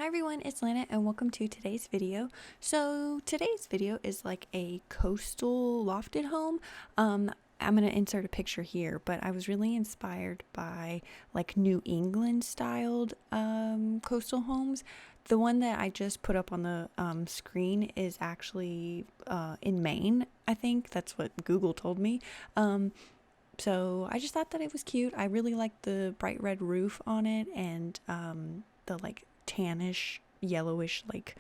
Hi everyone, it's Lana and welcome to today's video. So today's video is like a coastal lofted home. I'm going to insert a picture here, but I was really inspired by like New England styled coastal homes. The one that I just put up on the screen is actually in Maine. I think that's what Google told me. So I just thought that it was cute. I really liked the bright red roof on it and the like tannish yellowish like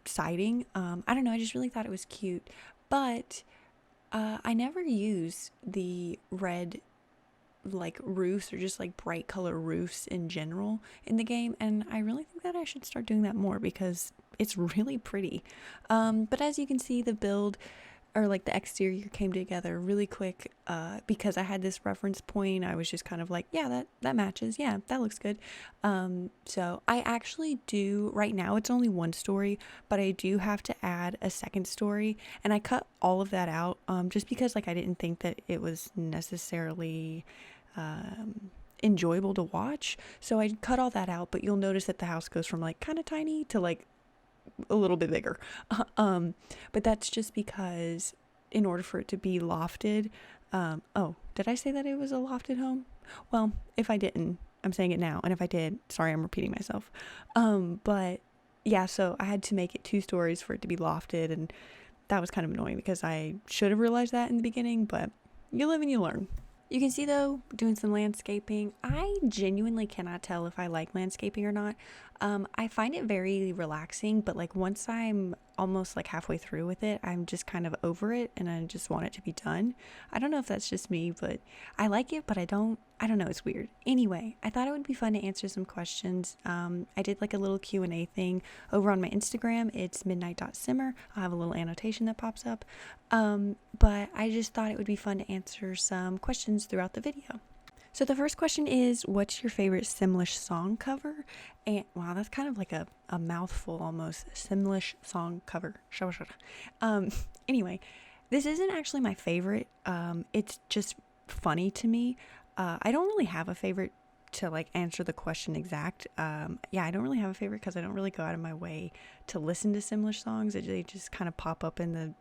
siding. I don't know, I just really thought it was cute, but I never use the red like roofs or just like bright color roofs in general in the game, and I really think that I should start doing that more because it's really pretty. But as you can see, the build or like the exterior came together really quick because I had this reference point. I was just kind of like, yeah, that matches. Yeah, that looks good. So I actually do, right now it's only one story, but I do have to add a second story, and I cut all of that out just because like I didn't think that it was necessarily enjoyable to watch. So I cut all that out, but you'll notice that the house goes from like kind of tiny to like a little bit bigger. But that's just because in order for it to be lofted, oh, did I say that it was a lofted home? Well, if I didn't, I'm saying it now, and if I did, sorry, I'm repeating myself. But yeah, so I had to make it 2 stories for it to be lofted, and that was kind of annoying because I should have realized that in the beginning, but you live and you learn. You can see though, doing some landscaping. I genuinely cannot tell if I like landscaping or not. I find it very relaxing, but like once I'm almost like halfway through with it, I'm just kind of over it and I just want it to be done. I don't know if that's just me, but I like it, but I don't know, it's weird. Anyway, I thought it would be fun to answer some questions. I did like a little Q&A thing over on my Instagram. It's midnight.simmer. I'll have a little annotation that pops up. But I just thought it would be fun to answer some questions throughout the video. So the first question is, what's your favorite Simlish song cover? And wow, that's kind of like a mouthful almost. Simlish song cover. Anyway, this isn't actually my favorite. It's just funny to me. I don't really have a favorite to like answer the question exact. Yeah, I don't really have a favorite because I don't really go out of my way to listen to Simlish songs. They just kind of pop up in the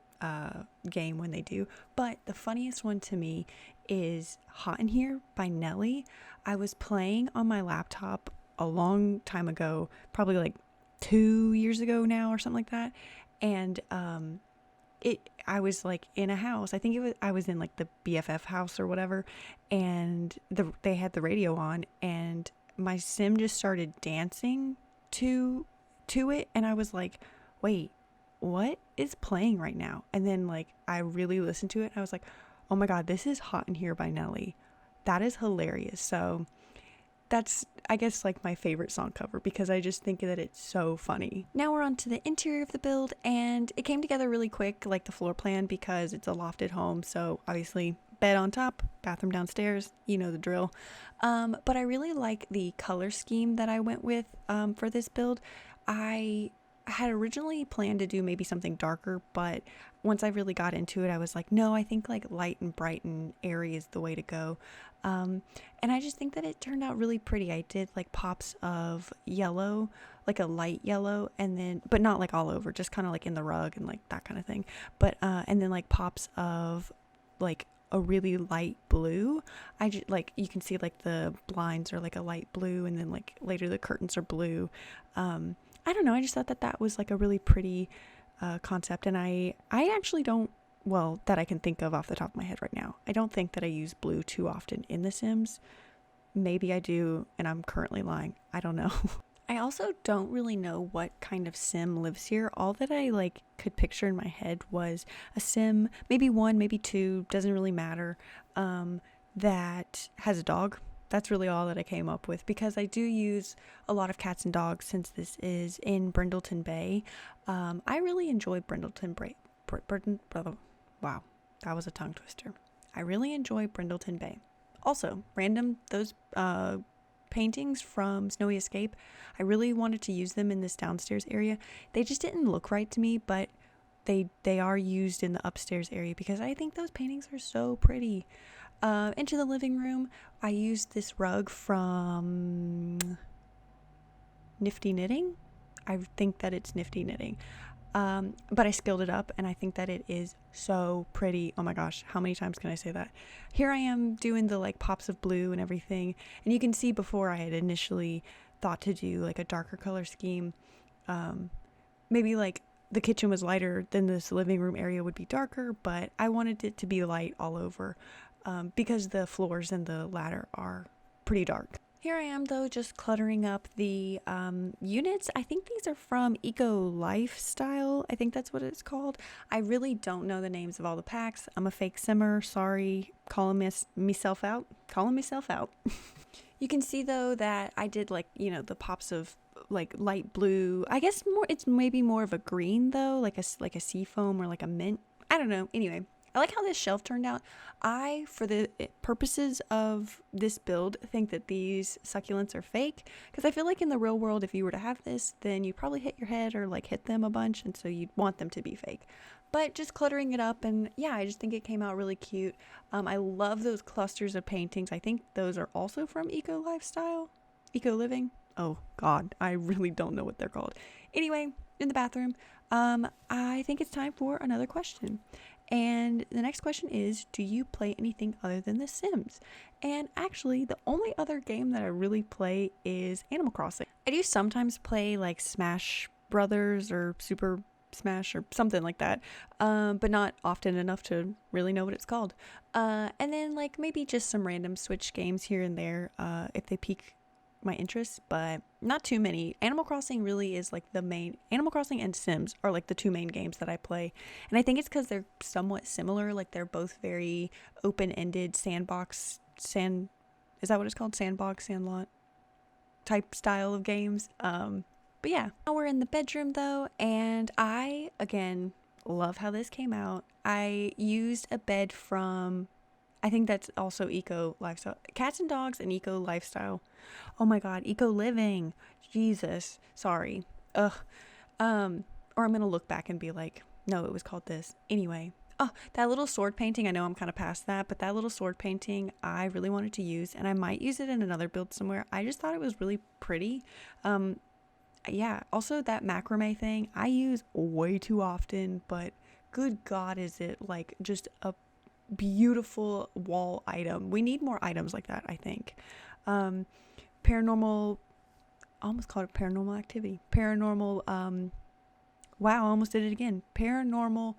game when they do. But the funniest one to me is Hot in Here by Nelly. I was playing on my laptop a long time ago, probably like 2 years ago now or something like that, and I was like in a house. I think I was in like the BFF house or whatever, and they had the radio on, and my sim just started dancing to it, and I was like, wait, what is playing right now? And then like I really listened to it and I was like, oh my god, this is Hot in Here by Nelly. That is hilarious. So that's, I guess, like my favorite song cover because I just think that it's so funny. Now we're on to the interior of the build, and it came together really quick, like the floor plan, because it's a lofted home. So obviously bed on top, bathroom downstairs, you know the drill. But I really like the color scheme that I went with for this build. I had originally planned to do maybe something darker, but once I really got into it, I was like, no, I think like light and bright and airy is the way to go. And I just think that it turned out really pretty. I did like pops of yellow, like a light yellow, and then, but not like all over, just kind of like in the rug and like that kind of thing. But, and then like pops of like a really light blue. I just like, you can see like the blinds are like a light blue, and then like later the curtains are blue. I don't know, I just thought that that was like a really pretty concept, and I actually don't, well, that I can think of off the top of my head right now, I don't think that I use blue too often in The Sims. Maybe I do, and I'm currently lying. I don't know. I also don't really know what kind of sim lives here. All that I like could picture in my head was a sim, maybe 1, maybe 2, doesn't really matter, that has a dog. That's really all that I came up with, because I do use a lot of cats and dogs since this is in Brindleton Bay. I really enjoy Brindleton Bay. Wow, that was a tongue twister. I really enjoy Brindleton Bay. Also, those paintings from Snowy Escape, I really wanted to use them in this downstairs area. They just didn't look right to me, but they are used in the upstairs area because I think those paintings are so pretty. Into the living room, I used this rug from Nifty Knitting. I think that it's nifty knitting. But I skilled it up and I think that it is so pretty. Oh my gosh, how many times can I say that? Here I am doing the like pops of blue and everything, and you can see before I had initially thought to do like a darker color scheme. Maybe like the kitchen was lighter, then this living room area would be darker, but I wanted it to be light all over because the floors and the ladder are pretty dark. Here I am though, just cluttering up the units. I think these are from Eco Lifestyle. I think that's what it's called. I really don't know the names of all the packs. I'm a fake simmer. Sorry, calling myself out. You can see though that I did like, you know, the pops of like light blue. I guess more, it's maybe more of a green though, like a sea foam or like a mint. I don't know. Anyway, I like how this shelf turned out. I, for the purposes of this build, think that these succulents are fake, because I feel like in the real world, if you were to have this, then you'd probably hit your head or like hit them a bunch, and so you'd want them to be fake. But just cluttering it up, and yeah, I just think it came out really cute. I love those clusters of paintings. I think those are also from Eco Lifestyle, Eco Living. Oh God, I really don't know what they're called. Anyway, in the bathroom, I think it's time for another question. And the next question is, do you play anything other than The Sims? And actually, the only other game that I really play is Animal Crossing. I do sometimes play like Smash Brothers or Super Smash or something like that, but not often enough to really know what it's called. And then like maybe just some random Switch games here and there if they pique my interests, but not too many. Animal Crossing really is like the main. Animal Crossing and Sims are like the two main games that I play, and I think it's because they're somewhat similar. Like they're both very open-ended sandbox is that what it's called? Sandlot type style of games. But yeah, now we're in the bedroom though, and I again love how this came out. I used a bed from, I think that's also Eco Lifestyle. Cats and Dogs and Eco Lifestyle. Oh my God, Eco Living. Jesus, sorry. Ugh. Or I'm gonna look back and be like, no, it was called this. Anyway. Oh, that little sword painting, I know I'm kind of past that, but that little sword painting I really wanted to use, and I might use it in another build somewhere. I just thought it was really pretty. Yeah, also that macrame thing I use way too often, but good God, is it like just a beautiful wall item. We need more items like that, I think. Paranormal, I almost called it Paranormal Activity. Paranormal, wow, I almost did it again. Paranormal,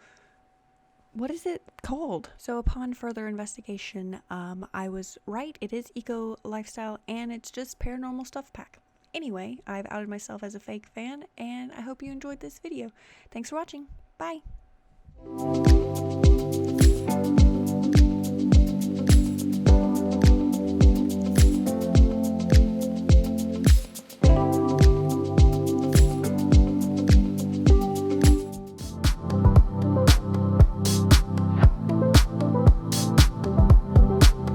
what is it called? So upon further investigation, I was right. It is Eco Lifestyle, and it's just Paranormal Stuff Pack. Anyway, I've outed myself as a fake fan, and I hope you enjoyed this video. Thanks for watching. Bye.